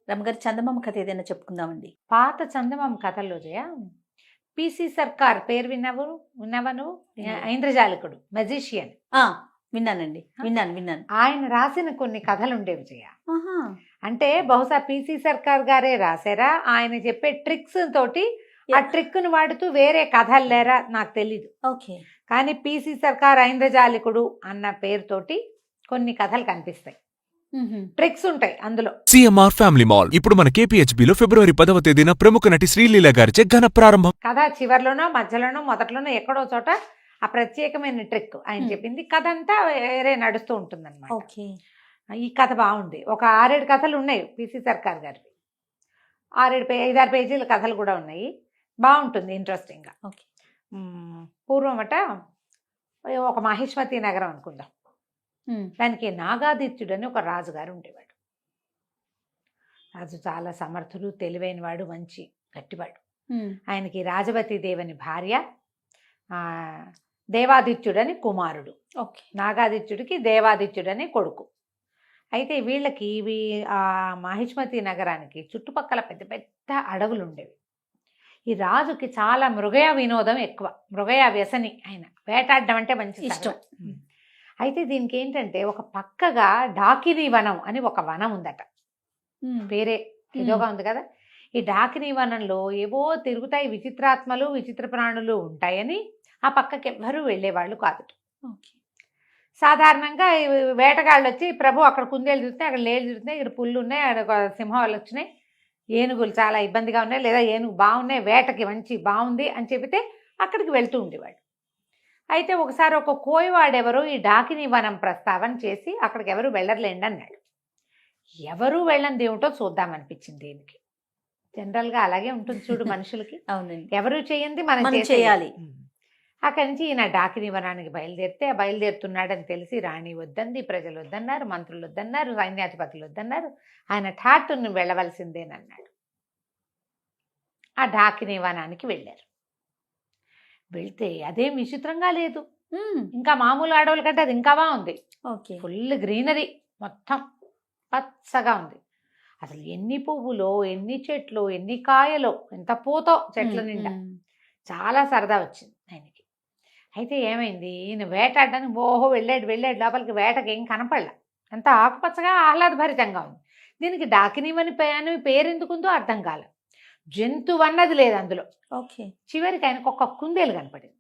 రమ్మగారి చందమామ కథ ఏదైనా చెప్పుకుందామండి. పాత చందమామ కథల్లో జయ పిసి సర్కార్ పేరు విన్నావా నువ్వు? ఐంద్రజాలికుడు, మెజిషియన్. విన్నానండి, విన్నాను. ఆయన రాసిన కొన్ని కథలు ఉండేవి జయ. ఆహా. అంటే బహుశా పిసి సర్కార్ గారే రాశారా, ఆయన చెప్పే ట్రిక్స్ తోటి ఆ ట్రిక్ ను వాడుతూ వేరే కథలు లేరా నాకు తెలీదు. ఓకే. కానీ పిసి సర్కార్ ఐంద్రజాలికుడు అన్న పేరుతోటి కొన్ని కథలు కనిపిస్తాయి, ట్రిక్స్ ఉంటాయి అందులో. సిఎంఆర్ ఫ్యామిలీ మాల్ ఇప్పుడు మన కేపీహెచ్బిలో ఫిబ్రవరి 10వ తేదీన ప్రముఖ నటి శ్రీలీల గారిచే ఘన ప్రారంభం. కథ చివర్లోనో మధ్యలోనో మొదట్లోనో ఎక్కడో చోట ఆ ప్రత్యేకమైన ట్రిక్ ఆయన చెప్పింది. కథ అంతా వేరే నడుస్తూ ఉంటుంది అనమాట. ఓకే. ఈ కథ బాగుంది. ఒక 6-7 కథలు ఉన్నాయి పిసి సర్కార్ గారివి. 5-6 పేజీల కథలు కూడా ఉన్నాయి. బాగుంటుంది, ఇంట్రెస్టింగ్ గా. ఓకే. పూర్వమట ఒక మహిష్మతి నగరం అనుకుందాం. దానికి నాగాదిత్యుడు అని ఒక రాజుగారు ఉండేవాడు. రాజు చాలా సమర్థుడు, తెలివైనవాడు, మంచి గట్టివాడు. ఆయనకి రాజవతి దేవని భార్య, దేవాదిత్యుడని కుమారుడు. ఓకే. నాగాదిత్యుడికి దేవాదిత్యుడని కొడుకు. అయితే వీళ్ళకి ఆ మహిష్మతి నగరానికి చుట్టుపక్కల పెద్ద పెద్ద అడవులు ఉండేవి. ఈ రాజుకి చాలా మృగయ వినోదం ఎక్కువ, మృగయ వ్యసని. ఆయన వేటాడడం అంటే మంచి ఇష్టం. అయితే దీనికి ఏంటంటే ఒక పక్కగా డాకినీ వనం అని ఒక వనం ఉందట. పేరే ఏదోగా ఉంది కదా. ఈ డాకినీ వనంలో ఏవో తిరుగుతాయి విచిత్రాత్మలు, విచిత్ర ప్రాణులు ఉంటాయని ఆ పక్కకి ఎవ్వరూ వెళ్ళేవాళ్ళు కాదు. సాధారణంగా వేటగాళ్ళు వచ్చి, ప్రభు అక్కడ కుందేలు తిరుగుతున్నాయి, అక్కడ లేళ్ళు తిరుగుతున్నాయి, ఇక్కడ పుల్లు ఉన్నాయి, అక్కడ సింహాలు వచ్చినాయి, ఏనుగులు చాలా ఇబ్బందిగా ఉన్నాయి, లేదా ఏనుగు బాగున్నాయి, వేటకి మంచి బాగుంది అని చెబితే అక్కడికి వెళ్తూ ఉండేవాడు. అయితే ఒకసారి ఒక కోయవాడెవరో ఈ డాకినీ వనం ప్రస్తావన చేసి అక్కడికి ఎవరు వెళ్ళర్లేండి అన్నాడు. ఎవరు వెళ్ళంది ఏమిటో చూద్దామనిపించింది దీనికి. జనరల్గా అలాగే ఉంటుంది చూడు మనుషులకి. అవునండి. ఎవరు చేయండి మనం చేయాలి. అక్కడి నుంచి ఈయన డాకినీ వనానికి బయలుదేరితే బయలుదేరుతున్నాడని తెలిసి రాణి వద్దంది, ప్రజలు వద్దన్నారు, మంత్రులు వద్దన్నారు, సైన్యాధిపతులు వద్దన్నారు. ఆయన ఠాట్టును వెళ్ళవలసిందేనన్నాడు. ఆ డాకినీ వనానికి వెళ్ళారు. వెళ్తే అదేం విచిత్రంగా లేదు, ఇంకా మామూలు అడవుల కంటే అది ఇంకా బాగుంది. ఓకే. ఫుల్ గ్రీనరీ, మొత్తం పచ్చగా ఉంది. అసలు ఎన్ని పువ్వులో, ఎన్ని చెట్లు, ఎన్ని కాయలో, ఎంత పూతో చెట్ల నిండా. చాలా సరదా వచ్చింది ఆయనకి. అయితే ఏమైంది, ఈయన వేటాడడానికి వెళ్ళాడు లోపలికి. వేటకి ఏం కనపడలా, ఎంత ఆకుపచ్చగా ఆహ్లాదభరితంగా ఉంది. దీనికి డాకినీవని పేరు ఎందుకుందో అర్థం కాలే. జంతువు అన్నది లేదు అందులో. ఓకే. చివరికి ఆయనకు ఒక కుందేలు కనపడింది.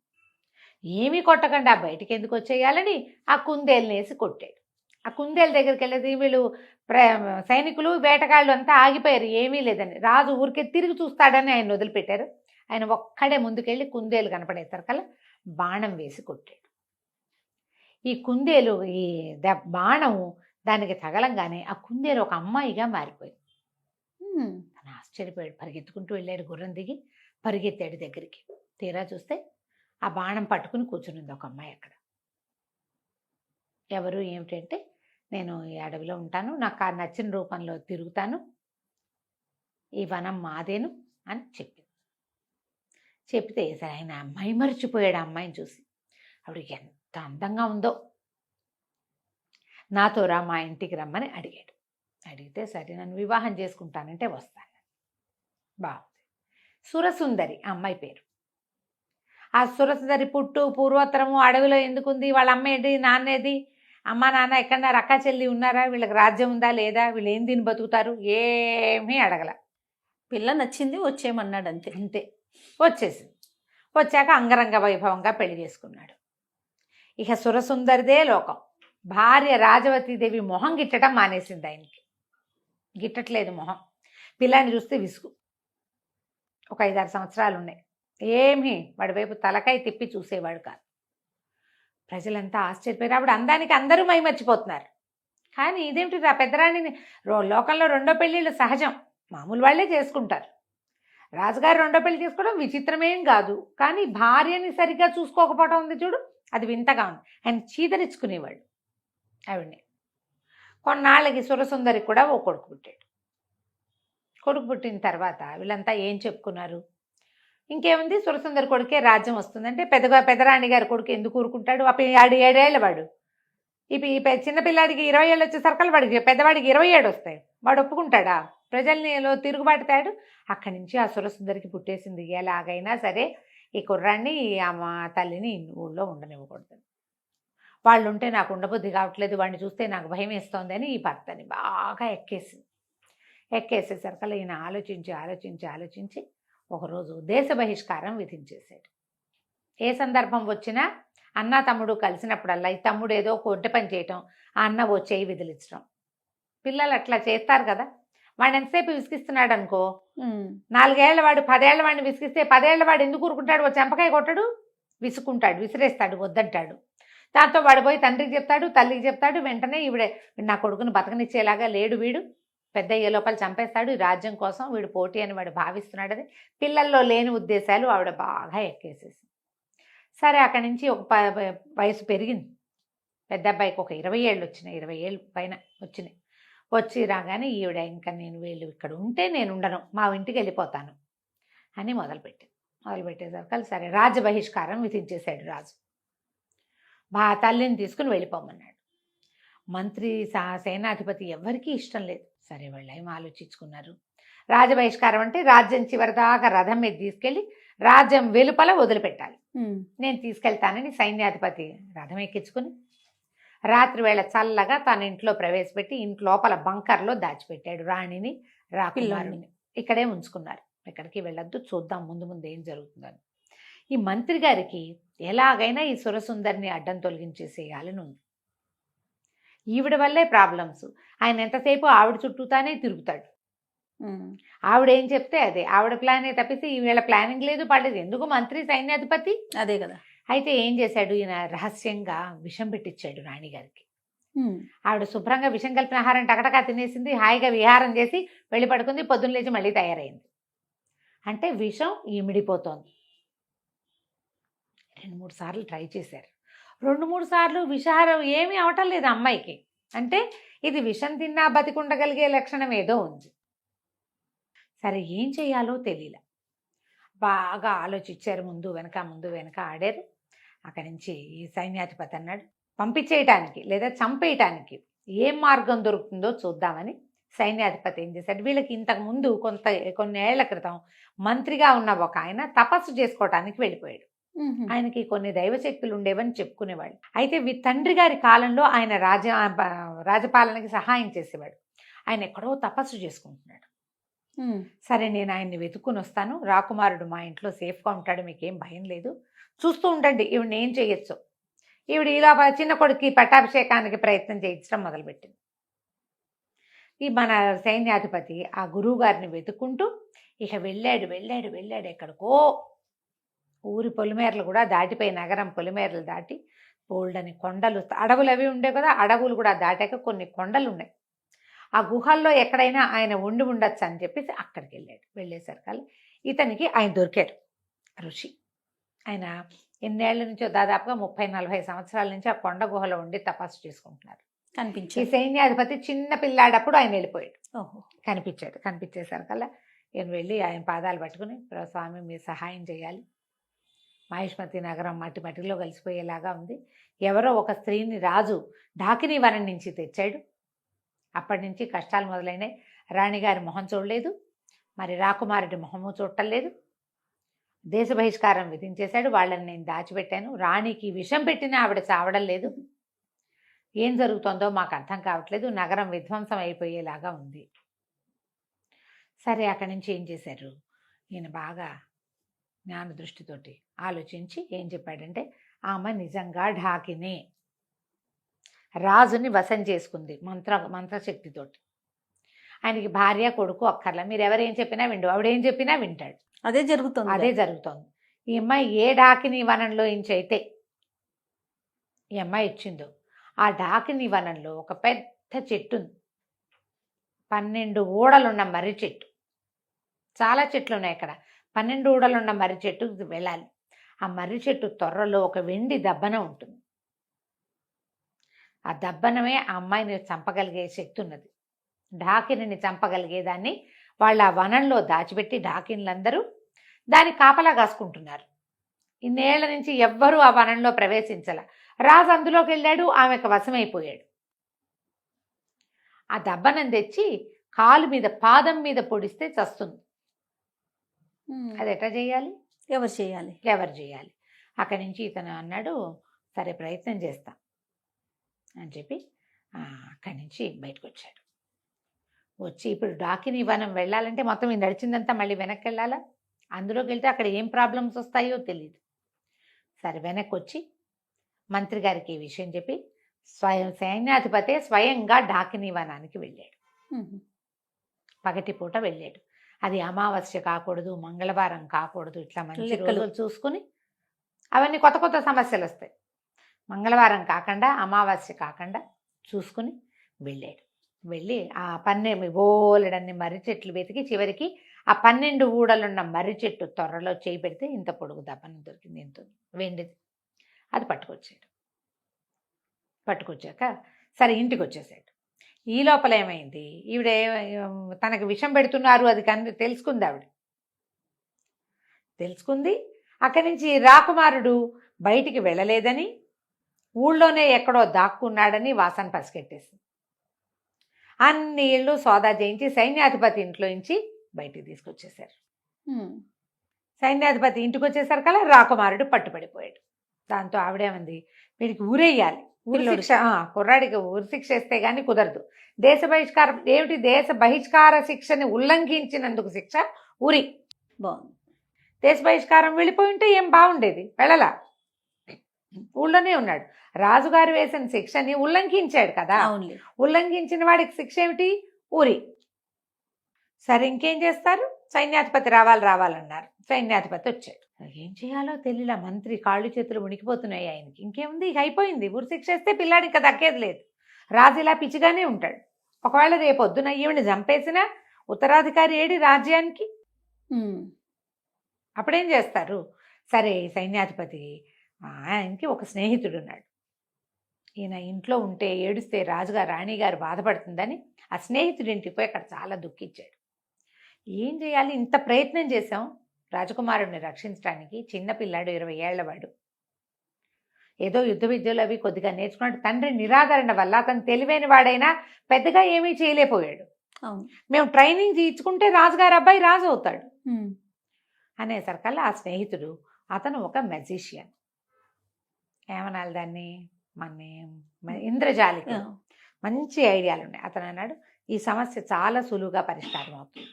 ఏమీ కొట్టకుండా బయటికి ఎందుకు వచ్చేయాలని ఆ కుందేలుని వేసి కొట్టాడు. ఆ కుందేలు దగ్గరికి వెళ్ళేది వీళ్ళు సైనికులు, వేటగాళ్ళు అంతా ఆగిపోయారు, ఏమీ లేదని. రాజు ఊరికే తిరిగి చూస్తాడని ఆయన వదిలిపెట్టారు. ఆయన ఒక్కడే ముందుకెళ్ళి కుందేలు కనపడేసరికల్లా బాణం వేసి కొట్టాడు. ఈ కుందేలు ఈ బాణం దానికి తగలంగానే ఆ కుందేలు ఒక అమ్మాయిగా మారిపోయింది. తను ఆశ్చర్యపోయాడు. పరిగెత్తుకుంటూ వెళ్ళాడు, గుర్రం దిగి పరిగెత్తాడు దగ్గరికి. తీరా చూస్తే ఆ బాణం పట్టుకుని కూర్చునింది ఒక అమ్మాయి అక్కడ. ఎవరు ఏమిటంటే, నేను ఈ అడవిలో ఉంటాను, నాకు నచ్చిన రూపంలో తిరుగుతాను, ఈ వనం మాదేను అని చెప్పింది. చెప్తే సరే ఆయన మైమరిచిపోయాడు ఆ అమ్మాయిని చూసి. ఆవిడ ఎంత అందంగా ఉందో, నాతో రా, మా ఇంటికి రమ్మని అడిగాడు. అడిగితే సరే నన్ను వివాహం చేసుకుంటానంటే వస్తాను. బాగుంది. సురసుందరి ఆ అమ్మాయి పేరు. ఆ సురసుందరి పుట్టు పూర్వోత్తరము అడవిలో ఎందుకుంది, వాళ్ళ అమ్మ ఏంటి, నాన్నేది, అమ్మ నాన్న ఎక్కడన్నారు, అక్క చెల్లి ఉన్నారా, వీళ్ళకి రాజ్యం ఉందా లేదా, వీళ్ళు ఏం తిని బతుకుతారు, ఏమీ అడగల. పిల్ల నచ్చింది, వచ్చేయమన్నాడు, అంతే. అంతే. వచ్చేసింది. వచ్చాక అంగరంగ వైభవంగా పెళ్లి చేసుకున్నాడు. ఇక సురసుందరిదే లోకం. భార్య రాజవతీదేవి మొహం గిట్టడం మానేసింది ఆయనకి. గిట్టట్లేదు మొహం. పిల్లాన్ని చూస్తే విసుగు. ఒక 5-6 సంవత్సరాలు ఉన్నాయి. ఏమీ వాడి వైపు తలకాయ తిప్పి చూసేవాడు కాదు. ప్రజలంతా ఆశ్చర్యపోయారు. ఆవిడ అందానికి అందరూ మైమర్చిపోతున్నారు. కానీ ఇదేమిటి, ఆ పెద్దరాణిని లోకంలో 2వ పెళ్ళిళ్ళు సహజం, మామూలు వాళ్ళే చేసుకుంటారు. రాజుగారు 2వ పెళ్లి చేసుకోవడం విచిత్రమేం కాదు. కానీ భార్యని సరిగ్గా చూసుకోకపోవడం ఉంది చూడు, అది వింతగా ఉంది. ఆయన చీదరించుకునేవాళ్ళు ఆవిడ్ని. కొన్నాళ్ళకి సురసుందరికి కూడా ఓ కొడుకు పుట్టాడు. కొడుకు పుట్టిన తర్వాత వీళ్ళంతా ఏం చెప్పుకున్నారు, ఇంకేముంది, సురసుందరి కొడుకే రాజ్యం వస్తుందంటే పెద్దరాణి గారి కొడుకు ఎందుకు ఊరుకుంటాడు, 7 ఏళ్ళ వాడు. ఈ చిన్నపిల్లాడికి 20 ఏళ్ళు వచ్చేసరికి వాడికి, పెద్దవాడికి 27 వస్తాయి, వాడు ఒప్పుకుంటాడా? ప్రజల్నిలో తిరుగుబాటుతాడు. అక్కడి నుంచి ఆ సురసుందరికి పుట్టేసింది, ఎలాగైనా సరే ఈ కుర్రాన్ని మా తల్లిని ఊళ్ళో ఉండనివ్వకూడదు, వాళ్ళు ఉంటే నాకు ఉండబుద్ధి కావట్లేదు, వాడిని చూస్తే నాకు భయం వేస్తోంది అని ఈ భర్తని బాగా ఎక్కేసేసరికల్లా ఈయన ఆలోచించి ఒకరోజు దేశ బహిష్కారం విధించేశాడు. ఏ సందర్భం వచ్చినా అన్న తమ్ముడు కలిసినప్పుడల్లా ఈ తమ్ముడు ఏదో కొంటె పని చేయటం, ఆ అన్న ఓ చేయి విదిలించడం. పిల్లలు అట్లా చేస్తారు కదా. వాడు ఎంతసేపు విసిగిస్తున్నాడు అనుకో, 4 ఏళ్ల వాడు 10 ఏళ్ల వాడిని విసిగిస్తే 10 ఏళ్ల వాడు ఎందుకు ఊరుకుంటాడు? ఓ చెంపకాయ కొట్టడు, విసుకుంటాడు, విసిరేస్తాడు, వద్దంటాడు. దాంతో వాడు పోయి తండ్రికి చెప్తాడు, తల్లికి చెప్తాడు. వెంటనే ఈవిడే నా కొడుకుని బతకనిచ్చేలాగా లేడు, వీడు పెద్ద అయ్యే లోపల చంపేస్తాడు, ఈ రాజ్యం కోసం వీడు పోటీ అని వాడు భావిస్తున్నాడని పిల్లల్లో లేని ఉద్దేశాలు ఆవిడ బాగా ఎక్కేసేసి. సరే అక్కడి నుంచి ఒక వయసు పెరిగింది. పెద్ద అబ్బాయికి ఒక 20 ఏళ్ళు వచ్చినాయి, 20 ఏళ్ళు పైన వచ్చినాయి. వచ్చి రాగానే ఈవిడ ఇంకా నేను వీళ్ళు ఇక్కడ ఉంటే నేను ఉండను, మా ఇంటికి వెళ్ళిపోతాను అని మొదలుపెట్టేసరికి సరే రాజ్య బహిష్కారం విధించేశాడు రాజు. తల్లిని తీసుకుని వెళ్ళిపోమన్నాడు. మంత్రి సేనాధిపతి ఎవరికీ ఇష్టం లేదు. సరే వాళ్ళు ఏం ఆలోచించుకున్నారు, రాజ్య బహిష్కారం అంటే రాజ్యం చివరిదాకా రథం మీద తీసుకెళ్ళి రాజ్యం వెలుపల వదిలిపెట్టాలి, నేను తీసుకెళ్తానని సైన్యాధిపతి రథం ఎక్కించుకుని రాత్రి వేళ చల్లగా తన ఇంట్లో ప్రవేశపెట్టి ఇంటి లోపల బంకర్లో దాచిపెట్టాడు రాణిని, రాకుమారుని. ఇక్కడే ఉంచుకున్నారు, ఎక్కడికి వెళ్ళొద్దు, చూద్దాం ముందు ముందు ఏం జరుగుతుందని. ఈ మంత్రి గారికి ఎలాగైనా ఈ సురసుందరిని అడ్డం తొలగించేసేయాలని ఉంది. ఈవిడ వల్లే ప్రాబ్లమ్స్. ఆయన ఎంతసేపు ఆవిడ చుట్టూతానే తిరుగుతాడు. ఆవిడ ఏం చెప్తే అదే, ఆవిడ ప్లానే తప్పితే వీళ్ళ ప్లానింగ్ లేదు, పడలేదు. ఎందుకు మంత్రి సైన్యాధిపతి అదే కదా. అయితే ఏం చేశాడు ఈయన, రహస్యంగా విషం పెట్టించాడు రాణిగారికి. ఆవిడ శుభ్రంగా విషం కలిపిన ఆహారం టకటకా తినేసింది, హాయిగా విహారం చేసి వెళ్ళి పడుకుంది. పొద్దున్న లేచి మళ్ళీ తయారైంది. అంటే విషం ఇమిడిపోతోంది. 2-3 సార్లు ట్రై చేశారు. 2-3 సార్లు విషాహారం ఏమీ అవటం లేదు అమ్మాయికి. అంటే ఇది విషం తిన్నా బతికుండగలిగే లక్షణం ఏదో ఉంది. సరే ఏం చేయాలో తెలియలే. బాగా ఆలోచించారు, ముందు వెనక ఆడారు. అక్కడి నుంచి ఈ సైన్యాధిపతి అన్నాడు, పంపించేయటానికి లేదా చంపేయటానికి ఏం మార్గం దొరుకుతుందో చూద్దామని సైన్యాధిపతి ఏం చేశాడు, వీళ్ళకి ఇంతకుముందు కొన్ని ఏళ్ల క్రితం మంత్రిగా ఉన్న ఒక ఆయన తపస్సు చేసుకోవటానికి వెళ్ళిపోయాడు. ఆయనకి కొన్ని దైవశక్తులు ఉండేవని చెప్పుకునేవాడు. అయితే తండ్రి గారి కాలంలో ఆయన రాజపాలనకి సహాయం చేసేవాడు. ఆయన ఎక్కడో తపస్సు చేసుకుంటున్నాడు. సరే నేను ఆయన్ని వెతుక్కుని వస్తాను, రాకుమారుడు మా ఇంట్లో సేఫ్గా ఉంటాడు, మీకేం భయం లేదు, చూస్తూ ఉండండి ఈవిడ ఏం చేయొచ్చు. ఈవిడ ఇలా చిన్న కొడుకు పట్టాభిషేకానికి ప్రయత్నం చేయించడం మొదలుపెట్టింది. ఈ మన సైన్యాధిపతి ఆ గురువు గారిని వెతుక్కుంటూ ఇక వెళ్ళాడు ఎక్కడికో. ఊరి పొలిమేరలు కూడా దాటిపోయి, నగరం పొలిమేరలు దాటి బోల్డని కొండలు, అడవులు అవి ఉండే కదా, అడవులు కూడా దాటాక కొన్ని కొండలు ఉన్నాయి. ఆ గుహల్లో ఎక్కడైనా ఆయన ఉండొచ్చు అని చెప్పేసి అక్కడికి వెళ్ళేసరికి ఇతనికి ఆయన దొరికాడు, ఋషి. ఆయన ఎన్నేళ్ల నుంచో దాదాపుగా 30-40 సంవత్సరాల నుంచి ఆ కొండ గుహలో ఉండి తపస్సు చేసుకుంటున్నారు. ఈ సైన్యాధిపతి చిన్న పిల్లాడప్పుడు ఆయన వెళ్ళిపోయాడు. కనిపించేసరికల్లా నేను వెళ్ళి ఆయన పాదాలు పట్టుకుని, స్వామి మీరు సహాయం చేయాలి, మహిష్మతి నగరం మట్టిలో కలిసిపోయేలాగా ఉంది. ఎవరో ఒక స్త్రీని రాజు ఢాకినీ వనం నుంచి తెచ్చాడు. అప్పటి నుంచి కష్టాలు మొదలైనాయి. రాణిగారి మొహం చూడలేదు, మరి రాకుమారుడి మొహము చూడటం లేదు. దేశ బహిష్కారం విధించేశాడు. వాళ్ళని నేను దాచిపెట్టాను. రాణికి విషం పెట్టినా ఆవిడ చావడం లేదు. ఏం జరుగుతుందో మాకు అర్థం కావట్లేదు, నగరం విధ్వంసం అయిపోయేలాగా ఉంది. సరే అక్కడి నుంచి ఏం చేశారు, ఈయన బాగా జ్ఞాన దృష్టితోటి ఆలోచించి ఏం చెప్పాడంటే, ఆమె నిజంగా ఢాకినే రాజుని వశం చేసుకుంది మంత్రశక్తితోటి. ఆయనకి భార్య కొడుకు అక్కర్లా, మీరు ఎవరేం చెప్పినా విండు, ఆవిడేం చెప్పినా వింటాడు. అదే జరుగుతోంది. ఈ అమ్మాయి ఏ ఢాకినీ వనంలో ఇంచైతే ఈ అమ్మాయి ఇచ్చిందో ఆ ఢాకినీ వనంలో ఒక పెద్ద చెట్టు ఉంది. 12 ఊడలున్న మర్రి చెట్టు. చాలా చెట్లు ఉన్నాయి అక్కడ. 12 ఊడలున్న మర్రి చెట్టుకు వెళ్ళాలి. ఆ మర్రి చెట్టు తొర్రలో ఒక వెండి దబ్బన ఉంటుంది. ఆ దబ్బనమే ఆ అమ్మాయిని చంపగలిగే శక్తి ఉన్నది. ఢాకిని చంపగలిగేదాన్ని వాళ్ళు ఆ వనంలో దాచిపెట్టి ఢాకిన్లందరూ దాన్ని కాపలా కాసుకుంటున్నారు. ఇన్నేళ్ల నుంచి ఎవ్వరూ ఆ వనంలో ప్రవేశించాల. రాజు అందులోకి వెళ్ళాడు, ఆమెకు వశమైపోయాడు. ఆ దబ్బనం తెచ్చి కాలు మీద పాదం మీద పొడిస్తే చస్తుంది. ఉమ్. అది ఎట్లా చేయాలి? ఎవరు చేయాలి? ఎవరు చేయాలి? అక్కడి నుంచి ఇతను అన్నాడు, సరే ప్రయత్నం చేస్తా అని చెప్పి అక్కడి నుంచి బయటకు వచ్చాడు. వచ్చి ఇప్పుడు డాకిని వనం వెళ్ళాలంటే మొత్తం ఈ నడిచిందంతా మళ్ళీ వెనక్కి వెళ్ళాలా? అందులోకి వెళ్తే అక్కడ ఏం ప్రాబ్లమ్స్ వస్తాయో తెలియదు. సరే వెనక్కి వచ్చి మంత్రి గారికి ఈ విషయం చెప్పి సైన్యాధిపతే స్వయంగా డాకిని వనానికి వెళ్ళాడు. ఉమ్. పగటిపూట వెళ్ళాడు. అది అమావాస్య కాకూడదు, మంగళవారం కాకూడదు, ఇట్లా మంచి లెక్కలు. రోజులు చూసుకుని అవన్నీ కొత్త కొత్త సమస్యలు వస్తాయి. మంగళవారం కాకుండా అమావాస్య కాకుండా చూసుకుని వెళ్ళాడు. వెళ్ళి ఆ 12 బోలెడన్ని మర్రి చెట్లు వెతికి చివరికి ఆ 12 ఊడలున్న మర్రి చెట్టు త్వరలో చేయి పెడితే ఇంత పొడుగు దప్పన దొరికింది, ఇంత వెండిది. అది పట్టుకొచ్చాడు. పట్టుకొచ్చాక సరే ఇంటికి వచ్చేసాడు. ఈ లోపల ఏమైంది, ఈవిడ తనకు విషం పెడుతున్నారు అది తెలుసుకుంది. ఆవిడ తెలుసుకుంది. అక్కడి నుంచి రాకుమారుడు బయటికి వెళ్ళలేదని, ఊళ్ళోనే ఎక్కడో దాక్కున్నాడని వాసన పసిగట్టేసింది. అన్ని ఇళ్ళు సోదా చేయించి సైన్యాధిపతి ఇంట్లో నుంచి బయటికి తీసుకొచ్చేశారు. ఉమ్. సైన్యాధిపతి ఇంటికి వచ్చేసరి కల్లా రాకుమారుడు పట్టుబడిపోయాడు. దాంతో ఆవిడేమంది, వీడికి ఊరేయాలి, ఊరి శిక్ష, కుర్రాడికి ఊరి శిక్ష వేస్తే గానీ కుదరదు. దేశ బహిష్కారం ఏమిటి? దేశ బహిష్కార శిక్షని ఉల్లంఘించినందుకు శిక్ష ఊరి. బాగుంది. దేశ బహిష్కారం వెళ్ళిపోయి ఉంటే ఏం బాగుండేది, వెళ్ళలా, ఊళ్ళోనే ఉన్నాడు. రాజుగారు వేసిన శిక్షని ఉల్లంఘించాడు కదా, అవునులే. ఉల్లంఘించిన వాడికి శిక్ష ఏమిటి? ఊరి. సరే ఇంకేం చేస్తారు? సైన్యాధిపతి రావాలన్నారు. సైన్యాధిపతి వచ్చాడు. ఏం చేయాలో తెలియలా. మంత్రి కాళ్ళు చేతులు ఉనికిపోతున్నాయి ఆయనకి. ఇంకేముంది, ఇక అయిపోయింది. ఊరి శిక్ష వేస్తే పిల్లాడి ఇంకా దక్కేది లేదు. రాజు ఇలా పిచ్చిగానే ఉంటాడు. ఒకవేళ రేపొద్దున ఈవిని చంపేసినా ఉత్తరాధికారి ఏడి రాజ్యానికి? ఉమ్. అప్పుడేం చేస్తారు? సరే సైన్యాధిపతి ఆయనకి ఒక స్నేహితుడు ఉన్నాడు. ఈయన ఇంట్లో ఉంటే ఏడుస్తే రాజుగారు రాణిగారు బాధపడుతుందని ఆ స్నేహితుడి ఇంటికి పోయి అక్కడ చాలా దుఃఖించాడు. ఏం చేయాలి, ఇంత ప్రయత్నం చేశాం రాజకుమారుడిని రక్షించడానికి. చిన్నపిల్లాడు, 20 ఏళ్లవాడు. ఏదో యుద్ధ విద్యలు అవి కొద్దిగా నేర్చుకున్నాడు. తండ్రి నిరాదరణ వల్ల అతను తెలివైన వాడైనా పెద్దగా ఏమీ చేయలేకపోయాడు. అవును. మేము ట్రైనింగ్ తీర్చుకుంటే రాజుగారు అబ్బాయి రాజు అవుతాడు ఉమ్. అనేసరికల్లా ఆ స్నేహితుడు, అతను ఒక మెజిషియన్, ఏమనాలి దాన్ని, మన ఇంద్రజాలిక, మంచి ఐడియాలు ఉన్నాయి. అతను అన్నాడు, ఈ సమస్య చాలా సులువుగా పరిష్కారం అవుతుంది,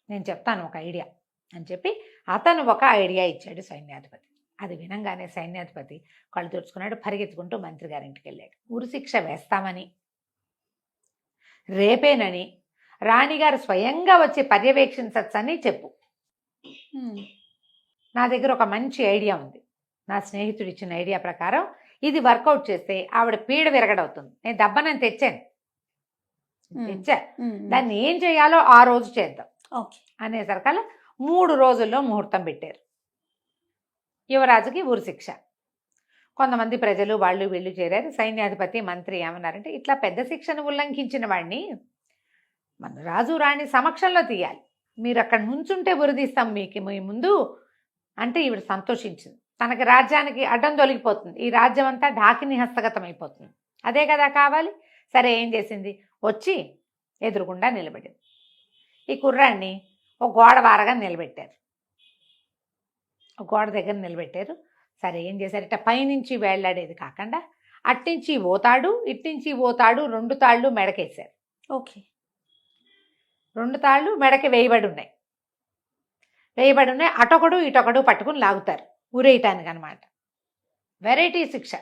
నేను చెప్తాను ఒక ఐడియా అని చెప్పి అతను ఒక ఐడియా ఇచ్చాడు సైన్యాధిపతి. అది వినంగానే సైన్యాధిపతి కళ్ళు తుడుచుకున్నాడు. పరిగెత్తుకుంటూ మంత్రి గారింటికి వెళ్ళాడు. ఉరి శిక్ష వేస్తామని, రేపేనని రాణిగారు స్వయంగా వచ్చి పర్యవేక్షించచ్చని చెప్పు. ఉమ్. నా దగ్గర ఒక మంచి ఐడియా ఉంది. నా స్నేహితుడు ఇచ్చిన ఐడియా ప్రకారం ఇది వర్కౌట్ చేస్తే ఆవిడ పీడ విరగడవుతుంది. నేను దెబ్బనని తెచ్చా. ఉమ్. దాన్ని ఏం చేయాలో ఆ రోజు చేద్దాం ఓకే. అనేసరికల్లా 3 రోజుల్లో ముహూర్తం పెట్టారు. యువరాజుకి ఉరి శిక్ష. కొంతమంది ప్రజలు వాళ్ళు వీళ్ళు చేరారు. సైన్యాధిపతి మంత్రి ఏమన్నారంటే, ఇట్లా పెద్ద శిక్షను ఉల్లంఘించిన వాడిని మన రాజు రాణి సమక్షంలో తీయాలి, మీరు అక్కడ నుంచుంటే ఉరిదీస్తాం మీకు మీ ముందు అంటే ఈవిడ సంతోషించింది. తనకి రాజ్యానికి అడ్డం తొలగిపోతుంది, ఈ రాజ్యం అంతా డాకిని హస్తగతం అయిపోతుంది, అదే కదా కావాలి. సరే ఏం చేసింది, వచ్చి ఎదురుగుండా నిలబడింది. ఈ కుర్రాడిని ఒక గోడ వారగా నిలబెట్టారు. ఒక గోడ దగ్గర నిలబెట్టారు. సరే ఏం చేశారు, ఇట్లా పైనుంచి వేళ్లాడేది కాకుండా అట్నుంచి పోతాడు ఇట్నుంచి పోతాడు, 2 తాళ్ళు మెడకేశారు. ఓకే. 2 తాళ్ళు మెడకి వేయబడి ఉన్నాయి. అటొకడు ఇటొకడు పట్టుకుని లాగుతారు ఊరేయటానికి అనమాట. వెరైటీ శిక్ష.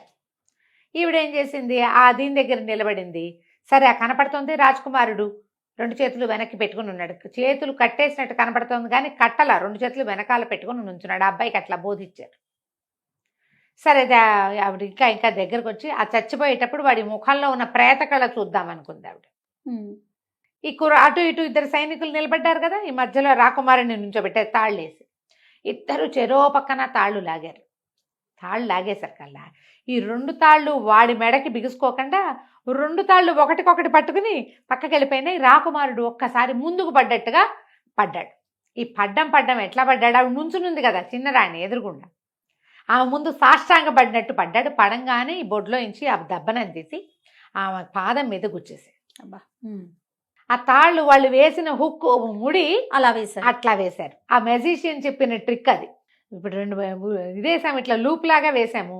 ఈవిడేం చేసింది, ఆ దీని దగ్గర నిలబడింది. సరే ఆ కనపడుతుంది రాజకుమారుడు 2 చేతులు వెనక్కి పెట్టుకుని ఉన్నాడు. చేతులు కట్టేసినట్టు కనపడుతుంది కానీ కట్టలా, 2 చేతులు వెనకాల పెట్టుకుని నుంచున్నాడు. ఆ అబ్బాయికి అట్లా బోధించారు. సరే ఆవిడ ఇంకా దగ్గరకు వచ్చి ఆ చచ్చిపోయేటప్పుడు వాడి ముఖంలో ఉన్న ప్రేత కళ చూద్దాం అనుకుంది ఆవిడ. ఈ అటు ఇటు 2 సైనికులు నిలబడ్డారు కదా, ఈ మధ్యలో రాకుమారుని నుంచోబెట్టారు తాళ్ళేసి. ఇద్దరు చెరో పక్కన తాళ్ళు లాగారు. తాళ్ళు లాగేసరికల్లా ఈ 2 తాళ్ళు వాడి మెడకి బిగుసుకోకుండా 2 తాళ్ళు ఒకటికొకటి పట్టుకుని పక్కకి వెళ్ళిపోయినాయి. రాకుమారుడు ఒక్కసారి ముందుకు పడ్డట్టుగా పడ్డాడు. ఈ పడ్డం ఎట్లా పడ్డాడు, ఆవిడ నుంచునుంది కదా చిన్నరాణి ఎదురుగుండా, ఆమె ముందు సాష్టాంగ పడినట్టు పడ్డాడు. పడంగానే ఈ బొడ్లో నుంచి ఆ దెబ్బనని తీసి ఆమె పాదం మీద గుచ్చేసాడు. అబ్బా. ఆ తాళ్ళు వాళ్ళు వేసిన హుక్ ముడి అలా వేశారు. అట్లా వేశారు. ఆ మెజిషియన్ చెప్పిన ట్రిక్ అది. ఇప్పుడు రెండు ఇదేసాము, ఇట్లా లూప్ లాగా వేసాము.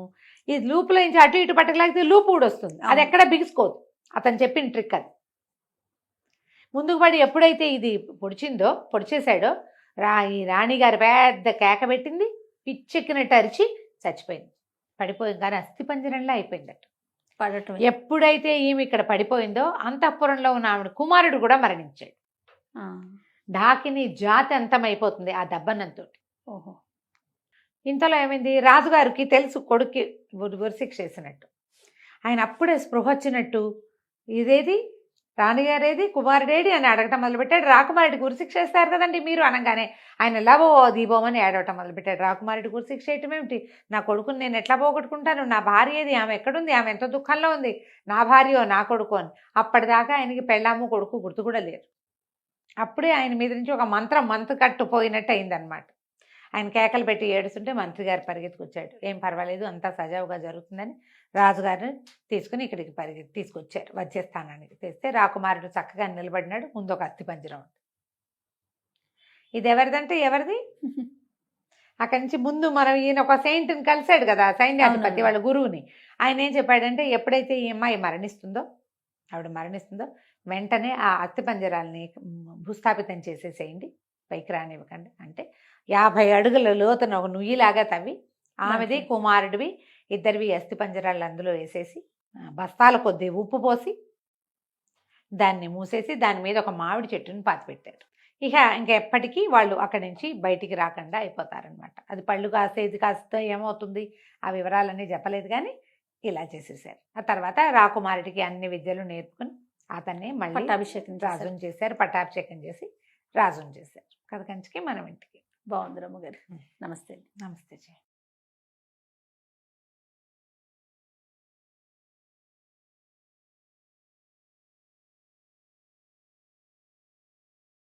ఈ లూప్లో నుంచి అటు ఇటు పట్టకలాగితే లూప్ కూడా వస్తుంది, అది అవును. ఎక్కడ బిగుసుకోదు. అతను చెప్పిన ట్రిక్ అది. ముందుకు పడి ఎప్పుడైతే ఇది పొడిచేశాడో ఈ రాణిగారు పెద్ద కేక పెట్టింది, పిచ్చెక్కినట్టు అరిచి చచ్చిపోయింది. పడిపోయింది కానీ అస్థిపంజరంలా అయిపోయిందట. పడటం. ఎప్పుడైతే ఈమె ఇక్కడ పడిపోయిందో అంతఃపురంలో ఉన్న ఆవిడ కుమారుడు కూడా మరణించాడు. ఆ. ఢాకిని జాతి అంతమైపోతుంది ఆ దెబ్బనంతో. ఓహో. ఇంతలో ఏమైంది, రాజుగారికి తెలుసు కొడుక్కి ఉరిశిక్ష వేసినట్టు. ఆయన అప్పుడే స్పృహ వచ్చినట్టు, ఇదేది రాణిగారేది కుమారుడేడి అని అడగటం మొదలుపెట్టాడు. రాకుమారుడికి ఉరిశిక్ష వేస్తారు కదండి మీరు అనగానే ఆయన లవో దీపోమని ఏడవటం మొదలుపెట్టాడు. రాకుమారుడికి ఉరిశిక్ష వేయటం ఏమిటి, నా కొడుకుని నేను ఎట్లా పోగొట్టుకుంటాను, నా భార్య ఏది, ఆమె ఎక్కడుంది, ఆమె ఎంత దుఃఖంలో ఉంది, నా భార్యో నా కొడుకు అని. అప్పటిదాకా ఆయనకి పెళ్ళాము కొడుకు గుర్తు కూడా లేరు. అప్పుడే ఆయన మీద నుంచి ఒక మంత్రం కట్టుపోయినట్టు అయిందనమాట. ఆయన కేకలు పెట్టి ఏడుస్తుంటే మంత్రి గారు పరిగెత్తుకొచ్చాడు. ఏం పర్వాలేదు, అంతా సజావుగా జరుగుతుందని రాజుగారిని తీసుకుని ఇక్కడికి తీసుకొచ్చారు వచ్చే స్థానానికి. తెస్తే రాకుమారుడు చక్కగా నిలబడినాడు. ముందు ఒక అస్థిపంజరం ఉంది. ఇది ఎవరిదంటే ఎవరిది, అక్కడి నుంచి ముందు మనం ఈయన ఒక సెయింట్ని కలిశాడు కదా, సైన్యాధిపతి వాళ్ళ గురువుని. ఆయన ఏం చెప్పాడంటే ఎప్పుడైతే ఈ అమ్మాయి ఆవిడ మరణిస్తుందో వెంటనే ఆ అస్థిపంజరాలని భూస్థాపితం చేసేసేయండి, పైకి రానివ్వకండి. అంటే 50 అడుగుల లోతున ఒక నుయ్యిలాగా తవ్వి ఆమెది కుమారుడివి ఇద్దరివి అస్థిపంజరాలు అందులో వేసేసి బస్తాల కొద్దీ ఉప్పు పోసి దాన్ని మూసేసి దాని మీద ఒక మామిడి చెట్టుని పాతిపెట్టారు. ఇంకా ఎప్పటికీ వాళ్ళు అక్కడి నుంచి బయటికి రాకుండా అయిపోతారనమాట. అది పళ్ళు కాసేది కాస్త ఏమవుతుంది ఆ వివరాలన్నీ చెప్పలేదు, కానీ ఇలా చేసేసారు. ఆ తర్వాత రాకుమారుడికి అన్ని విద్యలు నేర్పుకుని అతన్ని మళ్ళీ రాజుని చేశారు. పట్టాభిషేకం చేసి రాజుని చేశారు. కథ కంచికి మనం ఇంటికి. బాగుంది రమ్మగారు. నమస్తే. నమస్తే.